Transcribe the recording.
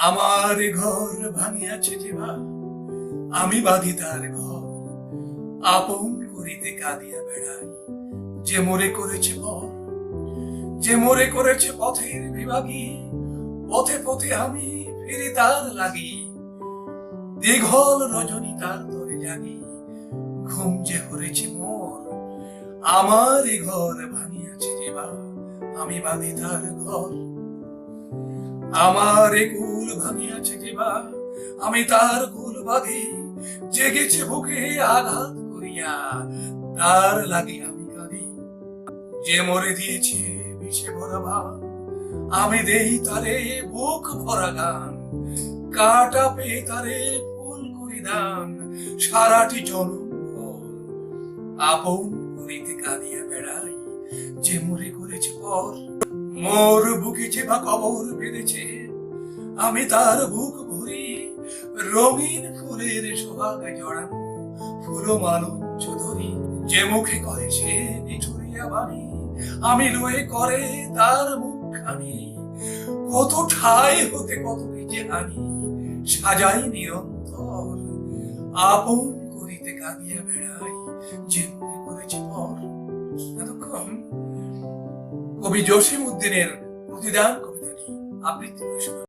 আমার ঘর ভাঙিয়াছে যেবা, আমি বাঁধি তার ঘর। আপন করিতে কাঁদিয়া বেড়াই, যে মোরে করেছে পর, যে মোরে করেছে পথের বিভাগী। পথে পথে আমি ফিরি তার লাগি, দীঘল রজনী তার তরে জাগি। ঘুম যে হরেছে মোর, আমার ঘর ভাঙিয়াছে যেবা, আমি বাঁধি তার ঘর। আমার কুল ভাঙিয়াছে যেবা, আমি তার কুল বাঁধি। জেগেছে বুকে আঘাত করিয়া, তার লাগি আমি কাঁদি। যে মরে দিয়েছে বিষে ভরা ভান, আমি দেই তারে বুক ভরা গান। কাটা পেয়ে তারে ফুল করি দান, সারাটি জনম ভর। আপন করিতে কাঁদিয়া বেড়াই, যে মরে করেছে পর। মোর বুকে যে বা কবর বেঁধেছে, আমি তার বুক ভরি। রঙিন ফুলের সোহাগ জড়ানো ফুলো মালঞ্চ ধরি। যে মুখে করে সে নিঠুরিয়া বাণী, আমি লয়ে করে তার মুখখানি। কত ঠাই হতে কত যে আনি, সাজাই নিরন্তর। আপন করিতে কাঁদিয়া বেড়াই, যে মনে করেছে পর। এতক্ষণ কবি জসিম উদ্দিনের প্রতিদান কবিতাটি আবৃত্তি করে শোনান।